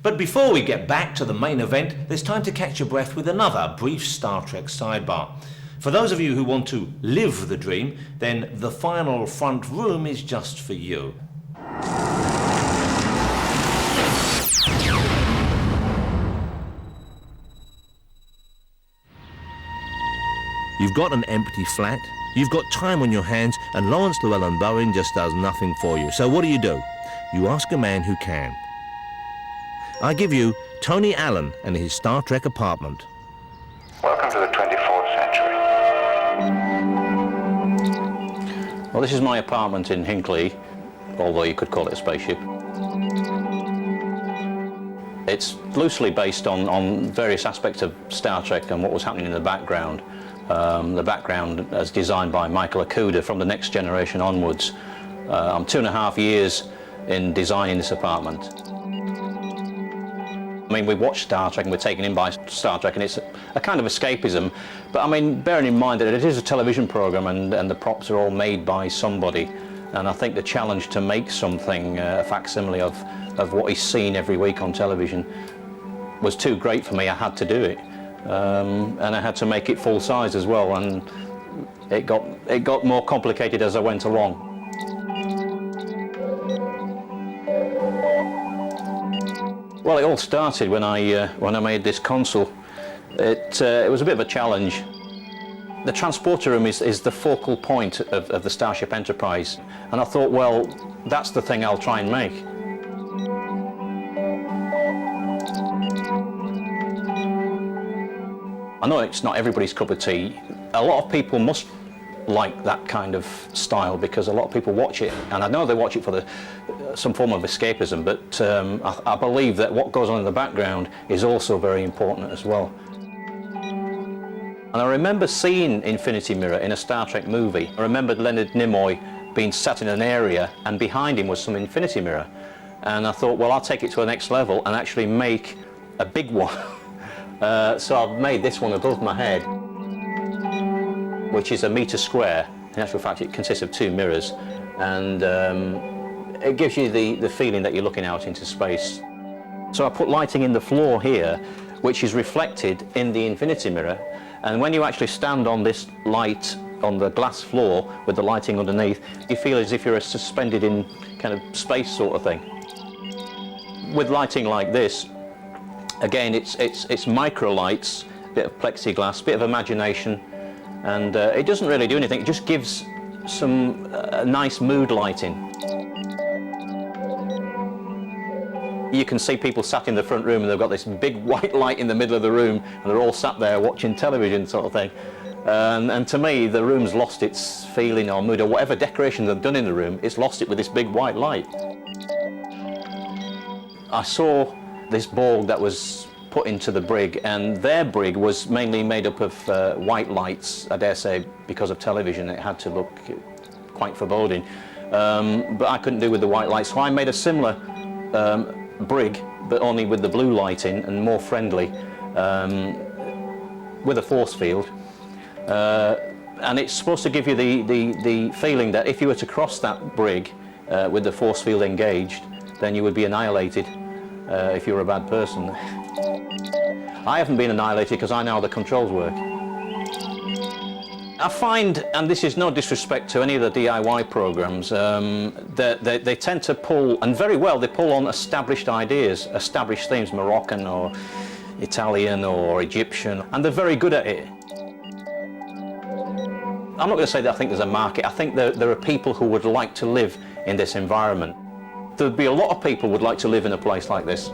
But before we get back to the main event, there's time to catch your breath with another brief Star Trek sidebar. For those of you who want to live the dream, then the final front room is just for you. You've got an empty flat, you've got time on your hands, and Lawrence Llewellyn-Bowen just does nothing for you. So what do? You ask a man who can. I give you Tony Allen and his Star Trek apartment. Welcome to the 24th century. Well, this is my apartment in Hinckley, although you could call it a spaceship. It's loosely based on various aspects of Star Trek and what was happening in the background. The background as designed by Michael Okuda from the Next Generation onwards. I'm 2.5 years in designing this apartment. I mean, we watch Star Trek and we're taken in by Star Trek, and it's a kind of escapism. But I mean, bearing in mind that it is a television program and the props are all made by somebody. And I think the challenge to make something, a facsimile of what is seen every week on television, was too great for me. I had to do it. And I had to make it full size as well, and it got more complicated as I went along. Well, it all started when I made this console. It was a bit of a challenge. The transporter room is the focal point of the Starship Enterprise, and I thought, well, that's the thing I'll try and make. I know it's not everybody's cup of tea. A lot of people must like that kind of style because a lot of people watch it, and I know they watch it for some form of escapism, but I believe that what goes on in the background is also very important as well. And I remember seeing Infinity Mirror in a Star Trek movie. I remembered Leonard Nimoy being sat in an area and behind him was some Infinity Mirror. And I thought, well, I'll take it to the next level and actually make a big one. So I've made this one above my head, which is 1 metre square. In actual fact, it consists of 2 mirrors, and it gives you the feeling that you're looking out into space. So I put lighting in the floor here, which is reflected in the Infinity Mirror, and when you actually stand on this light on the glass floor with the lighting underneath, you feel as if you're suspended in kind of space sort of thing. With lighting like this, again, it's micro lights, a bit of plexiglass, bit of imagination, and it doesn't really do anything. It just gives some nice mood lighting. You can see people sat in the front room and they've got this big white light in the middle of the room and they're all sat there watching television sort of thing. And to me, the room's lost its feeling or mood, or whatever decoration they've done in the room, it's lost it with this big white light. I saw this Borg that was put into the brig, and their brig was mainly made up of white lights. I dare say because of television it had to look quite foreboding, but I couldn't do with the white lights, so I made a similar brig but only with the blue lighting and more friendly, with a force field, and it's supposed to give you the feeling that if you were to cross that brig with the force field engaged, then you would be annihilated. If you're a bad person. I haven't been annihilated because I know how the controls work. I find, and this is no disrespect to any of the DIY programs, that they tend to pull, and very well, they pull on established ideas, established themes, Moroccan or Italian or Egyptian, and they're very good at it. I'm not going to say that I think there's a market. I think there are people who would like to live in this environment. There'd be a lot of people who would like to live in a place like this.